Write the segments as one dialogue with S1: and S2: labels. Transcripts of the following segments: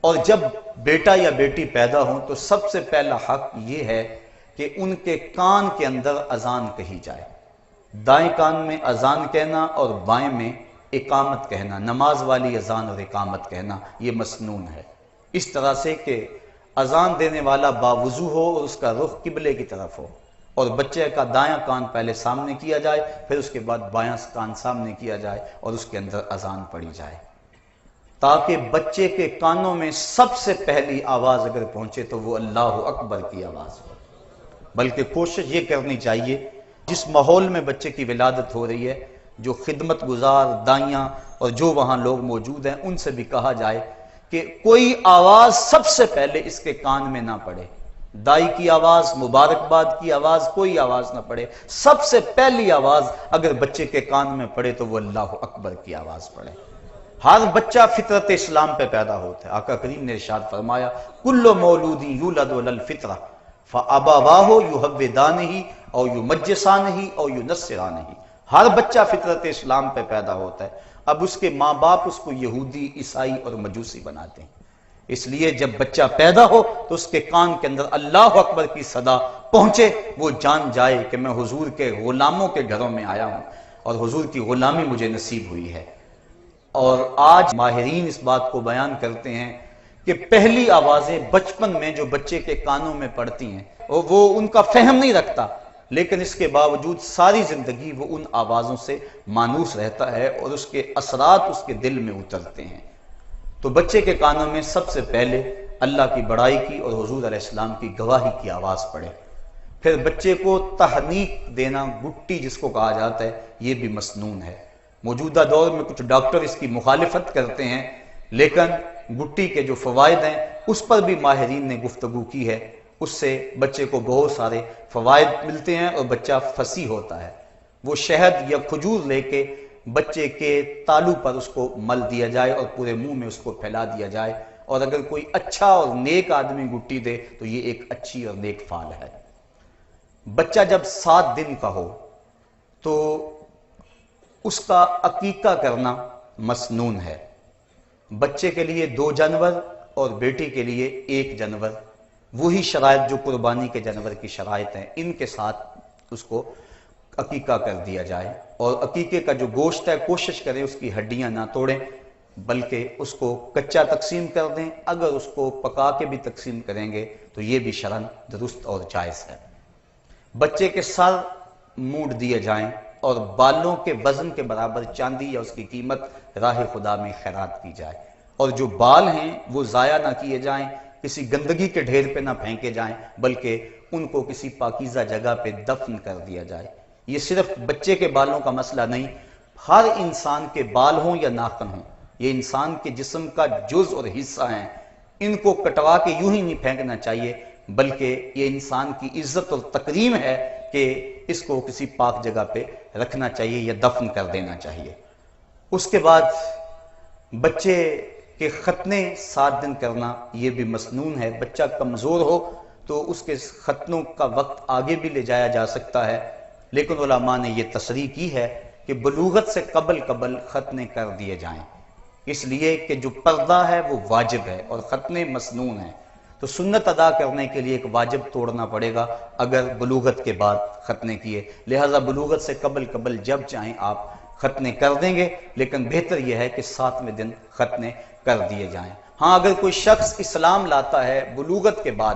S1: اور جب بیٹا یا بیٹی پیدا ہوں تو سب سے پہلا حق یہ ہے کہ ان کے کان کے اندر اذان کہی جائے، دائیں کان میں اذان کہنا اور بائیں میں اقامت کہنا، نماز والی اذان اور اقامت کہنا، یہ مسنون ہے، اس طرح سے کہ اذان دینے والا باوضو ہو اور اس کا رخ قبلے کی طرف ہو، اور بچے کا دایاں کان پہلے سامنے کیا جائے، پھر اس کے بعد بایاں کان سامنے کیا جائے اور اس کے اندر اذان پڑھی جائے، تاکہ بچے کے کانوں میں سب سے پہلی آواز اگر پہنچے تو وہ اللہ اکبر کی آواز ہو۔ بلکہ کوشش یہ کرنی چاہیے جس ماحول میں بچے کی ولادت ہو رہی ہے، جو خدمت گزار دائیاں اور جو وہاں لوگ موجود ہیں، ان سے بھی کہا جائے کہ کوئی آواز سب سے پہلے اس کے کان میں نہ پڑے، دائی کی آواز، مبارکباد کی آواز، کوئی آواز نہ پڑے، سب سے پہلی آواز اگر بچے کے کان میں پڑے تو وہ اللہ اکبر کی آواز پڑے۔ ہر بچہ فطرت اسلام پہ پیدا ہوتا ہے، آقا کریم نے ارشاد فرمایا کل مولود یولد علی الفطرہ فابواہ یہودانہ او یمجسانہ او ینصرانہ، ہر بچہ فطرت اسلام پہ پیدا ہوتا ہے، اب اس کے ماں باپ اس کو یہودی، عیسائی اور مجوسی بناتے ہیں، اس لیے جب بچہ پیدا ہو تو اس کے کان کے اندر اللہ اکبر کی صدا پہنچے، وہ جان جائے کہ میں حضور کے غلاموں کے گھروں میں آیا ہوں اور حضور کی غلامی مجھے نصیب ہوئی ہے۔ اور آج ماہرین اس بات کو بیان کرتے ہیں کہ پہلی آوازیں بچپن میں جو بچے کے کانوں میں پڑتی ہیں وہ ان کا فہم نہیں رکھتا، لیکن اس کے باوجود ساری زندگی وہ ان آوازوں سے مانوس رہتا ہے اور اس کے اثرات اس کے دل میں اترتے ہیں۔ تو بچے کے کانوں میں سب سے پہلے اللہ کی بڑائی کی اور حضور علیہ السلام کی گواہی کی آواز پڑے، پھر بچے کو تحنیک دینا، گٹی جس کو کہا جاتا ہے، یہ بھی مسنون ہے۔ موجودہ دور میں کچھ ڈاکٹر اس کی مخالفت کرتے ہیں، لیکن گٹی کے جو فوائد ہیں اس پر بھی ماہرین نے گفتگو کی ہے، اس سے بچے کو بہت سارے فوائد ملتے ہیں اور بچہ فصیح ہوتا ہے۔ وہ شہد یا کھجور لے کے بچے کے تالو پر اس کو مل دیا جائے اور پورے منہ میں اس کو پھیلا دیا جائے، اور اگر کوئی اچھا اور نیک آدمی گٹی دے تو یہ ایک اچھی اور نیک فعل ہے۔ بچہ جب 7 دن کا ہو تو اس کا عقیقہ کرنا مسنون ہے، بچے کے لیے 2 جانور اور بیٹی کے لیے 1 جانور، وہی شرائط جو قربانی کے جانور کی شرائط ہیں، ان کے ساتھ اس کو عقیقہ کر دیا جائے، اور عقیقے کا جو گوشت ہے کوشش کریں اس کی ہڈیاں نہ توڑیں، بلکہ اس کو کچا تقسیم کر دیں، اگر اس کو پکا کے بھی تقسیم کریں گے تو یہ بھی شرعاً درست اور جائز ہے۔ بچے کے سر مونڈ دیے جائیں اور بالوں کے وزن کے برابر چاندی یا اس کی قیمت راہ خدا میں خیرات کی جائے، اور جو بال ہیں وہ ضائع نہ کیے جائیں، کسی گندگی کے ڈھیر پہ نہ پھینکے جائیں، بلکہ ان کو کسی پاکیزہ جگہ پہ دفن کر دیا جائے۔ یہ صرف بچے کے بالوں کا مسئلہ نہیں، ہر انسان کے بال ہوں یا ناخن ہوں، یہ انسان کے جسم کا جز اور حصہ ہیں، ان کو کٹوا کے یوں ہی نہیں پھینکنا چاہیے، بلکہ یہ انسان کی عزت اور تکریم ہے کہ اس کو کسی پاک جگہ پہ رکھنا چاہیے یا دفن کر دینا چاہیے۔ اس کے بعد بچے کے ختنے 7 دن کرنا یہ بھی مسنون ہے، بچہ کمزور ہو تو اس کے ختنوں کا وقت آگے بھی لے جایا جا سکتا ہے، لیکن علماء نے یہ تصریح کی ہے کہ بلوغت سے قبل ختنے کر دیے جائیں، اس لیے کہ جو پردہ ہے وہ واجب ہے اور ختنے مسنون ہیں، تو سنت ادا کرنے کے لیے ایک واجب توڑنا پڑے گا اگر بلوغت کے بعد ختنے کیے، لہذا بلوغت سے قبل جب چاہیں آپ ختنے کر دیں گے، لیکن بہتر یہ ہے کہ 7ویں دن ختنے کر دیے جائیں۔ ہاں اگر کوئی شخص اسلام لاتا ہے بلوغت کے بعد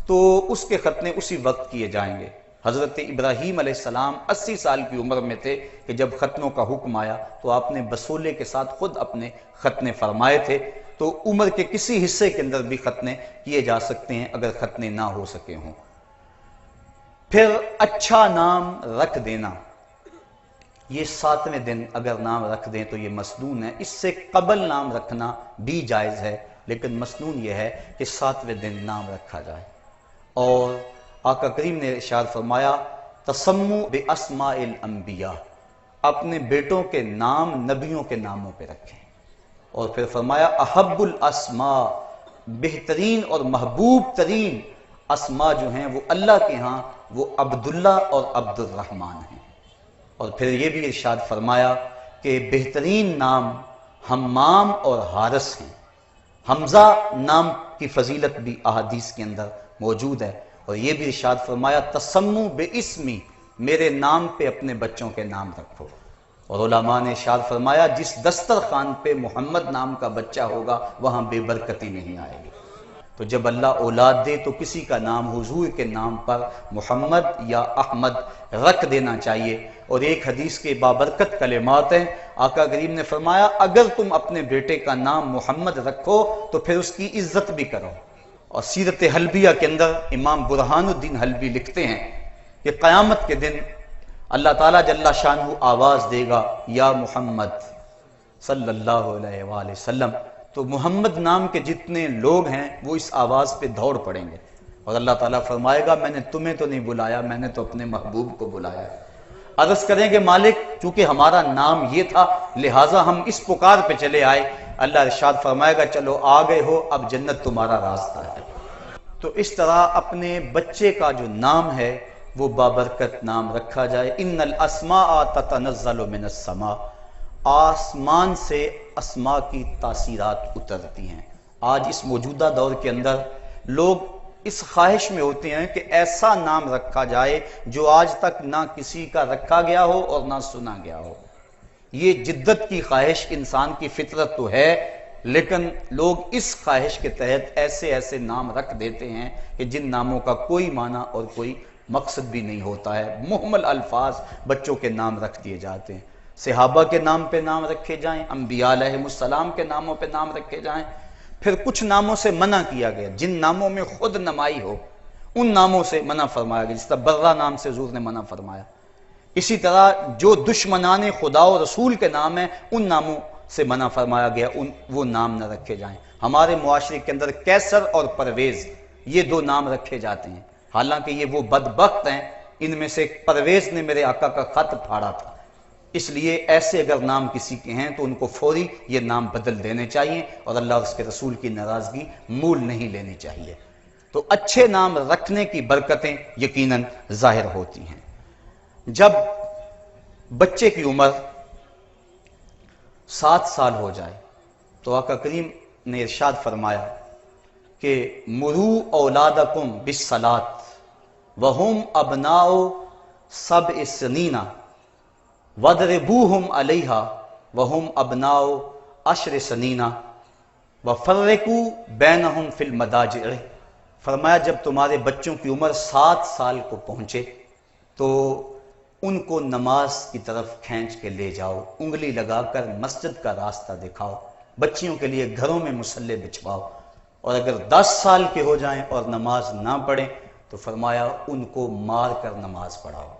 S1: تو اس کے ختنے اسی وقت کیے جائیں گے۔ حضرت ابراہیم علیہ السلام 80 سال کی عمر میں تھے کہ جب ختنوں کا حکم آیا تو آپ نے بسولے کے ساتھ خود اپنے ختنے فرمائے تھے، تو عمر کے کسی حصے کے اندر بھی ختنے کیے جا سکتے ہیں اگر ختنے نہ ہو سکے ہوں۔ پھر اچھا نام رکھ دینا، یہ 7ویں دن اگر نام رکھ دیں تو یہ مسنون ہے، اس سے قبل نام رکھنا بھی جائز ہے، لیکن مسنون یہ ہے کہ 7ویں دن نام رکھا جائے۔ اور آقا کریم نے ارشاد فرمایا تسموا باسماء الانبیاء، اپنے بیٹوں کے نام نبیوں کے ناموں پہ رکھیں، اور پھر فرمایا احب الاسماء، بہترین اور محبوب ترین اسماء جو ہیں وہ اللہ کے ہاں وہ عبداللہ اور عبد الرحمن ہیں، اور پھر یہ بھی ارشاد فرمایا کہ بہترین نام حمام اور حارث ہیں، حمزہ نام کی فضیلت بھی احادیث کے اندر موجود ہے، اور یہ بھی ارشاد فرمایا تسمو بے اسمی، میرے نام پہ اپنے بچوں کے نام رکھو۔ اور علماء نے ارشاد فرمایا جس دسترخوان پہ محمد نام کا بچہ ہوگا وہاں بے برکتی نہیں آئے گی۔ تو جب اللہ اولاد دے تو کسی کا نام حضور کے نام پر محمد یا احمد رکھ دینا چاہیے۔ اور ایک حدیث کے بابرکت کلمات ہیں، آقا کریم نے فرمایا اگر تم اپنے بیٹے کا نام محمد رکھو تو پھر اس کی عزت بھی کرو۔ اور سیرت حلبیہ کے اندر امام برہان الدین حلبی لکھتے ہیں کہ قیامت کے دن اللہ تعالیٰ جل شانہ آواز دے گا یا محمد صلی اللہ علیہ وآلہ وسلم، تو محمد نام کے جتنے لوگ ہیں وہ اس آواز پہ دوڑ پڑیں گے، اور اللہ تعالیٰ فرمائے گا میں نے تمہیں تو نہیں بلایا، میں نے تو اپنے محبوب کو بلایا۔ عرض کریں گے مالک چونکہ ہمارا نام یہ تھا لہٰذا ہم اس پکار پہ چلے آئے، اللہ ارشاد فرمائے گا چلو آ گئے ہو، اب جنت تمہارا راستہ ہے۔ تو اس طرح اپنے بچے کا جو نام ہے وہ بابرکت نام رکھا جائے۔ ان الاسماء تتنزل من السماء، آسمان سے اسماء کی تاثیرات اترتی ہیں۔ آج اس موجودہ دور کے اندر لوگ اس خواہش میں ہوتے ہیں کہ ایسا نام رکھا جائے جو آج تک نہ کسی کا رکھا گیا ہو اور نہ سنا گیا ہو۔ یہ جدت کی خواہش انسان کی فطرت تو ہے، لیکن لوگ اس خواہش کے تحت ایسے ایسے نام رکھ دیتے ہیں کہ جن ناموں کا کوئی معنی اور کوئی مقصد بھی نہیں ہوتا ہے۔ محمل الفاظ بچوں کے نام رکھ دیے جاتے ہیں، صحابہ کے نام پہ نام رکھے جائیں، انبیاء علیہ السلام کے ناموں پہ نام رکھے جائیں۔ پھر کچھ ناموں سے منع کیا گیا، جن ناموں میں خود نمائی ہو ان ناموں سے منع فرمایا گیا، جس طرح برہ نام سے حضور نے منع فرمایا۔ اسی طرح جو دشمنان خدا و رسول کے نام ہیں ان ناموں سے منع فرمایا گیا، وہ نام نہ رکھے جائیں۔ ہمارے معاشرے کے اندر کیسر اور پرویز یہ دو نام رکھے جاتے ہیں، حالانکہ یہ وہ بدبخت ہیں، ان میں سے پرویز نے میرے آقا کا خط پھاڑا تھا، اس لیے ایسے اگر نام کسی کے ہیں تو ان کو فوری یہ نام بدل دینے چاہیے اور اللہ اور اس کے رسول کی ناراضگی مول نہیں لینی چاہیے۔ تو اچھے نام رکھنے کی برکتیں یقیناً ظاہر ہوتی ہیں۔ جب بچے کی عمر 7 سال ہو جائے تو آقا کریم نے ارشاد فرمایا کہ مرو اولادکم بالصلاۃ وہم ابناء 7 سنین وَاضْرِبُوهُمْ عَلَيْهَا وَهُمْ أَبْنَاءُ 10 سنین وَفَرِّقُوا بَيْنَهُمْ فِي الْمَضَاجِعِ، فرمایا جب تمہارے بچوں کی عمر 7 سال کو پہنچے تو ان کو نماز کی طرف کھینچ کے لے جاؤ، انگلی لگا کر مسجد کا راستہ دکھاؤ، بچیوں کے لیے گھروں میں مصلی بچھواؤ، اور اگر 10 سال کے ہو جائیں اور نماز نہ پڑھیں تو فرمایا ان کو مار کر نماز پڑھاؤ۔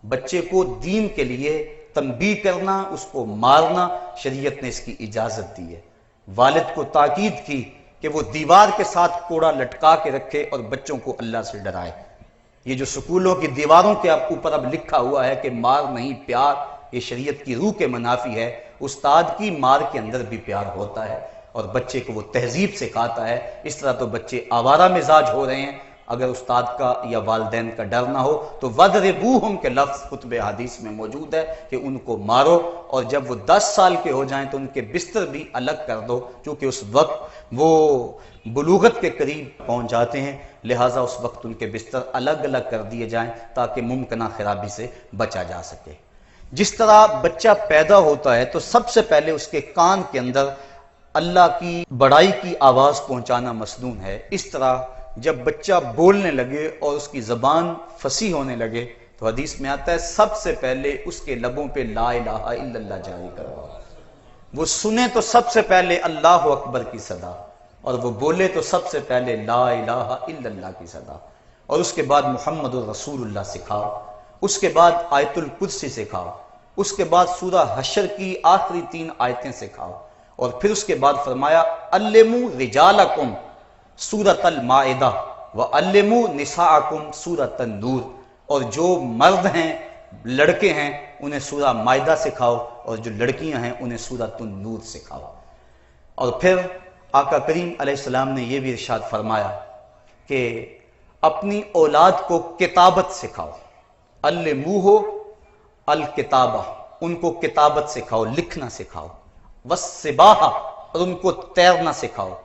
S1: بچے کو دین کے لیے تنبیہ کرنا، اس کو مارنا شریعت نے اس کی اجازت دی ہے۔ والد کو تاکید کی کہ وہ دیوار کے ساتھ کوڑا لٹکا کے رکھے اور بچوں کو اللہ سے ڈرائے۔ یہ جو سکولوں کی دیواروں کے اوپر اب لکھا ہوا ہے کہ مار نہیں پیار، یہ شریعت کی روح کے منافی ہے۔ استاد کی مار کے اندر بھی پیار ہوتا ہے اور بچے کو وہ تہذیب سکھاتا ہے۔ اس طرح تو بچے آوارہ مزاج ہو رہے ہیں، اگر استاد کا یا والدین کا ڈر نہ ہو تو وَاضْرِبُوهُمْ کے لفظ خطب حدیث میں موجود ہے کہ ان کو مارو، اور جب وہ 10 سال کے ہو جائیں تو ان کے بستر بھی الگ کر دو، کیونکہ اس وقت وہ بلوغت کے قریب پہنچ جاتے ہیں، لہٰذا اس وقت ان کے بستر الگ الگ کر دیے جائیں تاکہ ممکنہ خرابی سے بچا جا سکے۔ جس طرح بچہ پیدا ہوتا ہے تو سب سے پہلے اس کے کان کے اندر اللہ کی بڑائی کی آواز پہنچانا مسنون ہے، اس طرح جب بچہ بولنے لگے اور اس کی زبان فصیح ہونے لگے تو حدیث میں آتا ہے سب سے پہلے اس کے لبوں پہ لا الہ الا اللہ جاری کرواؤ، وہ سنے تو سب سے پہلے اللہ اکبر کی صدا، اور وہ بولے تو سب سے پہلے لا الہ الا اللہ کی صدا، اور اس کے بعد محمد الرسول اللہ سکھاؤ، اس کے بعد آیت الکرسی سکھاؤ، اس کے بعد سورہ حشر کی آخری 3 آیتیں سکھاؤ، اور پھر اس کے بعد فرمایا علموا رجالکم سورۃ المائدہ وعلموا نساءکم سورۃ النور، اور جو مرد ہیں لڑکے ہیں انہیں سورہ مائدہ سکھاؤ، اور جو لڑکیاں ہیں انہیں سورۃ النور سکھاؤ۔ اور پھر آقا کریم علیہ السلام نے یہ بھی ارشاد فرمایا کہ اپنی اولاد کو کتابت سکھاؤ، علموہ الکتابہ، ان کو کتابت سکھاؤ، لکھنا سکھاؤ، والسباحہ، اور ان کو تیرنا سکھاؤ۔